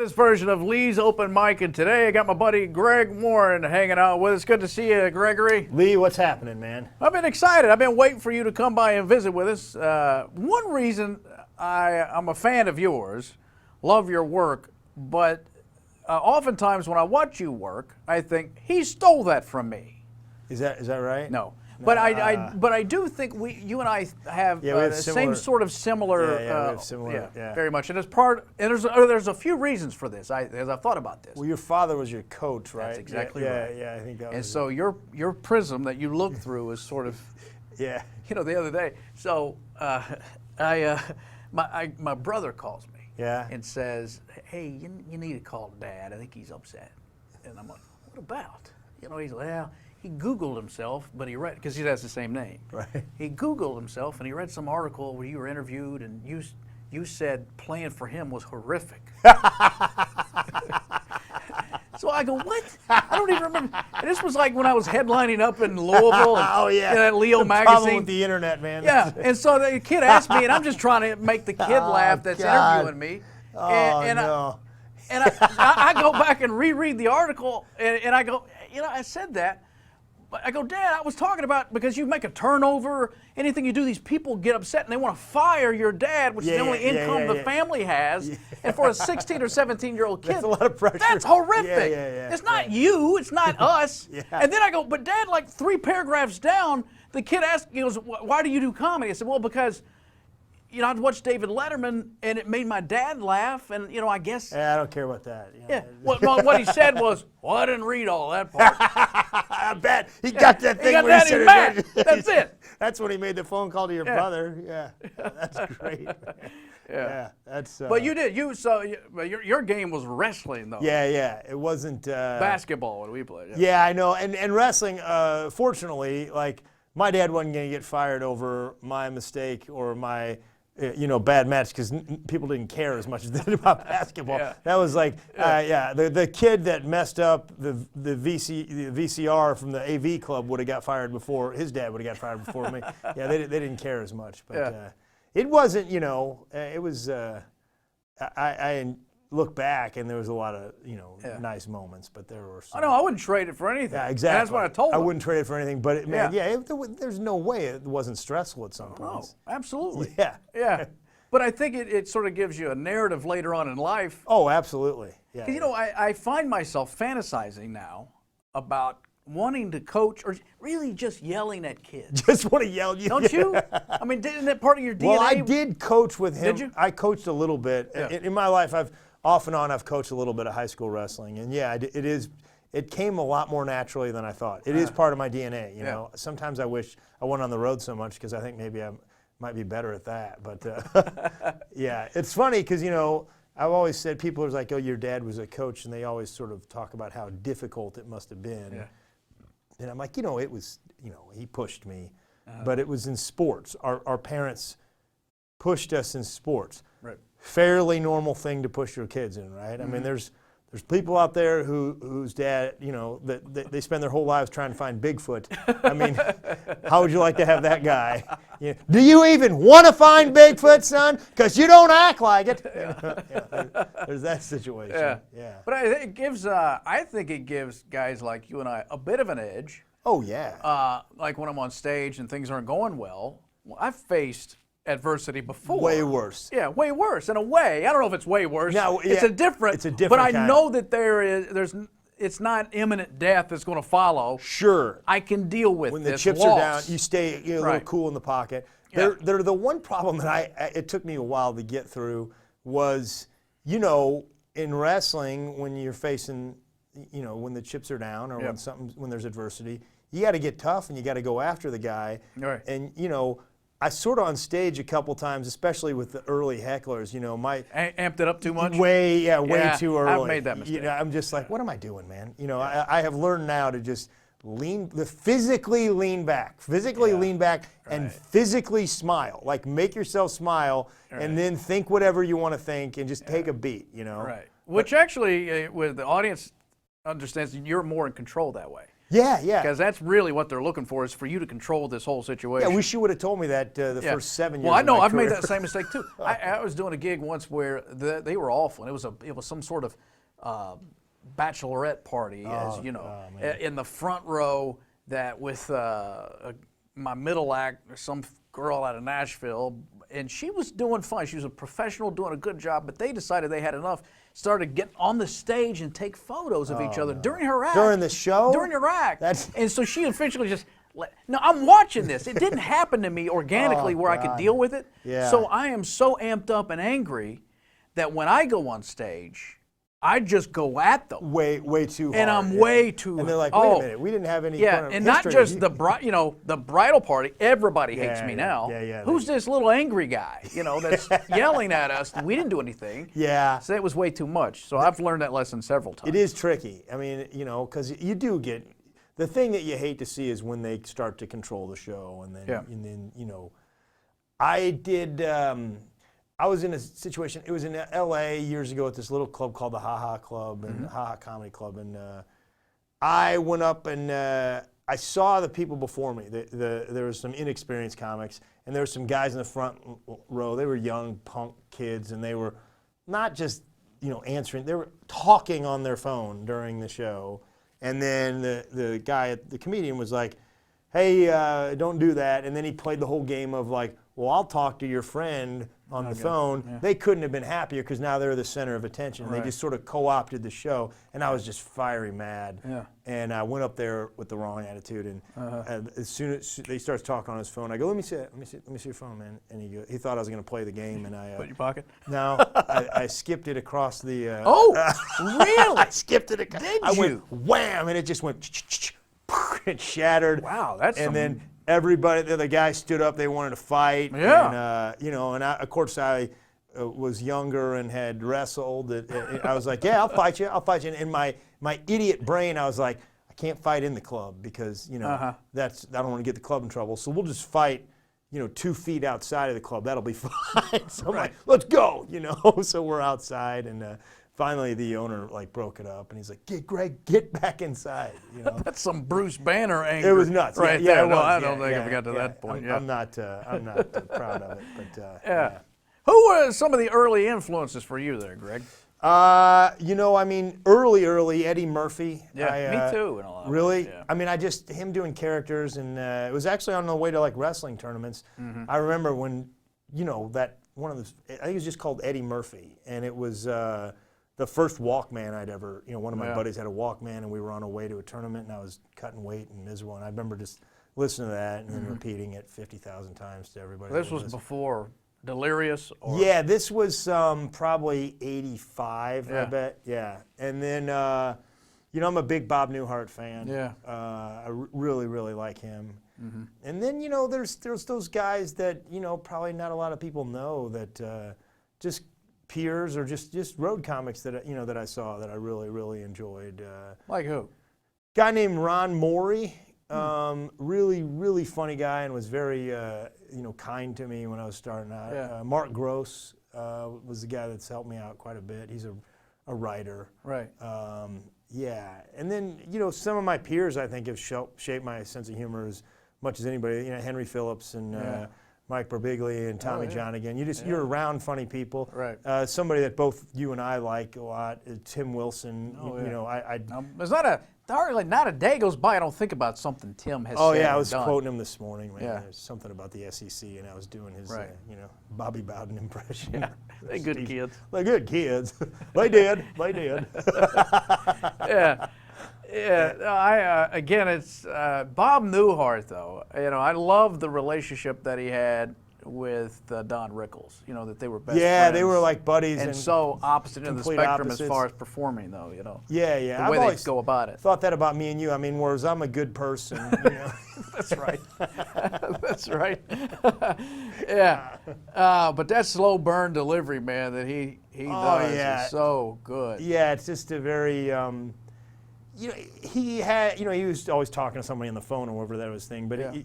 this version of Lee's Open Mic, and today I got my buddy Greg Warren hanging out with us. Good to see you, Gregory. Lee, what's happening, man? I've been excited. I've been waiting for you to come by and visit with us. One reason I'm a fan of yours, love your work, but oftentimes when I watch you work, I think he stole that from me. Is that right? No. But I do think you and I have the same sort of similar. Yeah, we have similar. Yeah, very much. And there's a few reasons for this. As I've thought about this. Well, your father was your coach, right? That's exactly right. Yeah, I think that was. And so your prism that you look through is sort of. Yeah. You know, the other day. So my brother calls me. Yeah. And says, "Hey, you need to call Dad. I think he's upset." And I'm like, "What about?" You know, he's like, "Yeah." He Googled himself, but he read, because he has the same name. Right. He Googled himself, and he read some article where you were interviewed, and you said playing for him was horrific. So I go, what? I don't even remember. And this was like when I was headlining up in Louisville. Oh, yeah. In that Leo the magazine. Problem with the internet, man. Yeah, and so the kid asked me, and I'm just trying to make the kid laugh that's interviewing me. No. I go back and reread the article, and I go, you know, I said that. But I go, Dad, I was talking about because you make a turnover, anything you do, these people get upset and they want to fire your dad, which is the only income the family has. Yeah. And for a 16 or 17-year-old kid, that's a lot of pressure. That's horrific. Yeah. It's not you, it's not us. Yeah. And then I go, but Dad, like 3 paragraphs down, the kid asked, he goes, why do you do comedy? I said, well, because, you know, I'd watched David Letterman, and it made my dad laugh, and, you know, I guess... Yeah, I don't care about that. Yeah. What he said was, well, I didn't read all that part. I bet. He got that thing where he said mad. That's it. That's when he made the phone call to your brother. Yeah. That's great. Yeah. That's. But you did. Your game was wrestling, though. Yeah. It wasn't... basketball when we played. Yeah, I know. And wrestling, fortunately, like, my dad wasn't going to get fired over my mistake or my... bad match, because people didn't care as much as they did about basketball. Yeah. That was like, the kid that messed up the VCR from the AV club would have got fired before, his dad would have got fired before me. Yeah, they didn't care as much. But it wasn't, it was, I look back and there was a lot of, nice moments, but there were some. I know, I wouldn't trade it for anything. Yeah, exactly. And that's what I told him. I wouldn't trade it for anything, but there's no way it wasn't stressful at some points. No, absolutely. Yeah. But I think it sort of gives you a narrative later on in life. Oh, absolutely. Yeah. Because, I find myself fantasizing now about wanting to coach or really just yelling at kids. Just want to yell. Don't you? I mean, isn't that part of your DNA? Well, I did coach with him. Did you? I coached a little bit. Yeah. In my life, off and on, I've coached a little bit of high school wrestling. And it came a lot more naturally than I thought. It is part of my DNA, you know. Sometimes I wish I went on the road so much because I think maybe I might be better at that. But yeah, it's funny because, I've always said, people are like, oh, your dad was a coach, and they always sort of talk about how difficult it must have been. Yeah. And I'm like, it was, he pushed me, but it was in sports. Our parents pushed us in sports. Right. Fairly normal thing to push your kids in, right? Mm-hmm. I mean, there's people out there whose dad, they spend their whole lives trying to find Bigfoot. I mean, how would you like to have that guy? Do you even want to find Bigfoot, son? Because you don't act like it. There's that situation. Yeah. But I think it gives guys like you and I a bit of an edge. Oh yeah. Like when I'm on stage and things aren't going well, I've faced adversity before. Way worse. Yeah, way worse in a way. I don't know if it's way worse. No, it's a different. But I know that it's not imminent death that's going to follow. Sure. I can deal with when this the chips loss. are down, you stay a little cool in the pocket. They're the one problem that it took me a while to get through was, in wrestling, when you're facing, when the chips are down or when there's adversity, you got to get tough and you got to go after the guy. Right. And I sort of on stage a couple times, especially with the early hecklers, amped it up too much. Way too early. I've made that mistake. I'm just like, what am I doing, man? I have learned now to just physically lean back, and physically smile. Like, make yourself smile, and then think whatever you want to think, and just take a beat. Right. Which actually, with the audience understands, you're more in control that way. Yeah, yeah. Because that's really what they're looking for, is for you to control this whole situation. Yeah, I wish you would have told me that the first 7 years. Well, I know of my I've made career. that same mistake too. I was doing a gig once where they were awful, and it was some sort of bachelorette party, as you know, in the front row. That with my middle act, some girl out of Nashville, and she was doing fine. She was a professional, doing a good job, but they decided they had enough. Started getting on the stage and take photos of each other during her act. During the show? During her act. That's... And so she officially just no, I'm watching this. It didn't happen to me organically where I could deal with it. Yeah. So I am so amped up and angry that when I go on stage, I just go at them. Way too hard. And I'm way too. And they're like, wait a minute, we didn't have any. Yeah, kind of and not history. just the bridal party. Everybody hates me now. Yeah. Who's this little angry guy? That's yelling at us. We didn't do anything. Yeah. So it was way too much. So I've learned that lesson several times. It is tricky. I mean, because you do get the thing that you hate to see is when they start to control the show, and then I did. I was in a situation, it was in L.A. years ago at this little club called the Ha Ha Club, and Ha Ha Comedy Club, and I went up and I saw the people before me. There was some inexperienced comics, and there were some guys in the front row. They were young punk kids, and they were not just answering, they were talking on their phone during the show. And then the guy, the comedian, was like, hey, don't do that. And then he played the whole game of like, well, I'll talk to your friend on the phone. Yeah. They couldn't have been happier because now they're the center of attention. Right. They just sort of co-opted the show, and I was just fiery mad. Yeah. And I went up there with the wrong attitude, and as soon as he starts talking on his phone, I go, let me see your phone, man. And he thought I was going to play the game, and I put it in your pocket. No, I skipped it across the. Oh, really? I skipped it. I went wham, and it just went. It shattered. Wow, that's. And then everybody, the guy stood up. They wanted to fight. Yeah. And and of course I was younger and had wrestled. I was like, yeah, I'll fight you. And in my idiot brain, I was like, I can't fight in the club because that's I don't want to get the club in trouble. So we'll just fight. 2 feet outside of the club. That'll be fine. So I'm like, let's go. So we're outside and. Finally, the owner broke it up, and he's like, Greg, get back inside. That's some Bruce Banner anger. It was nuts, right yeah, there. no, I don't think I got to that point. I'm not proud of it, but yeah. Who were some of the early influences for you there, Greg? Early Eddie Murphy. Yeah, me too. In a lot really? Of ways, yeah. I mean, him doing characters, and it was actually on the way to wrestling tournaments. Mm-hmm. I remember when, that one of the, I think it was just called Eddie Murphy, and it was the first Walkman I'd ever, one of my buddies had a Walkman, and we were on our way to a tournament, and I was cutting weight and miserable, and I remember just listening to that and then repeating it 50,000 times to everybody. This was before Delirious? Or? Yeah, this was probably 85, I bet. Yeah. And then, I'm a big Bob Newhart fan. Yeah. I really, really like him. Mm-hmm. And then, there's those guys that, probably not a lot of people know that just peers or just road comics that, that I saw that I really, really enjoyed. Like who? Guy named Ron Morey. Really, really funny guy and was very, kind to me when I was starting out. Yeah. Mark Gross was the guy that's helped me out quite a bit. He's a writer. Right. Yeah. And then, some of my peers, I think, have shaped my sense of humor as much as anybody. Henry Phillips and Mike Birbiglia and Tommy John again. You're around funny people. Right. Somebody that both you and I like a lot, Tim Wilson. There's not a day goes by I don't think about something Tim has said. Oh yeah, I was done. quoting him this morning. Man. Yeah. There's something about the SEC, and I was doing his, Bobby Bowden impression. Yeah. They're good kids. They're good kids. They did. Yeah. Yeah, again, it's Bob Newhart, though. I love the relationship that he had with Don Rickles. That they were best friends. Yeah, they were like buddies. And so opposite in the spectrum as far as performing, though. Yeah. The way they go about it. Thought that about me and you. I mean, whereas I'm a good person. That's right. That's right. Yeah. But that slow burn delivery, man, that he does is so good. Yeah, it's just a very. He had, he was always talking to somebody on the phone or whatever that was thing. But,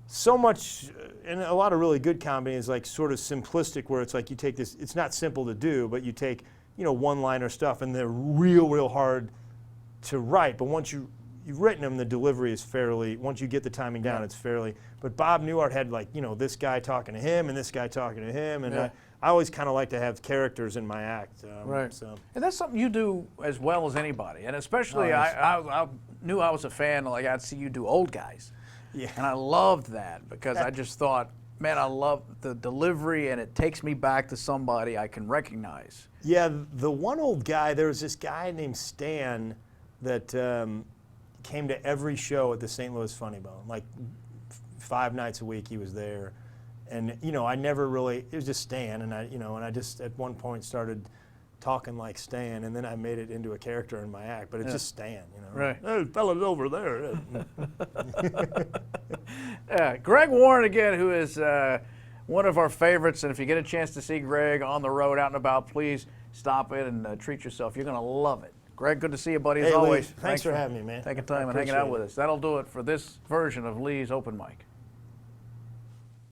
so much, and a lot of really good comedy is sort of simplistic where it's you take this, it's not simple to do, but you take, one-liner stuff and they're real hard to write. But once you you've written them, the delivery is fairly, once you get the timing down, it's fairly, but Bob Newhart had like, you know, this guy talking to him and this guy talking to him, and I always kind of like to have characters in my act. Right. So. And that's something you do as well as anybody. And especially, I knew I was a fan, like I'd see you do old guys. Yeah. And I loved that because I just thought, man, I love the delivery, and it takes me back to somebody I can recognize. Yeah, the one old guy, there was this guy named Stan that came to every show at the St. Louis Funny Bone. Like 5 nights a week he was there. And, you know, I never really, it was just Stan, and I just at one point started talking like Stan, and then I made it into a character in my act, but it's just Stan, you know. Right. Hey, fella's over there. Greg Warren, again, who is one of our favorites, and if you get a chance to see Greg on the road, out and about, please stop in and treat yourself. You're going to love it. Greg, good to see you, buddy, as Hey, always. Lee, thanks for having me, man. Taking time and hanging out with us. That'll do it for this version of Lee's Open Mic.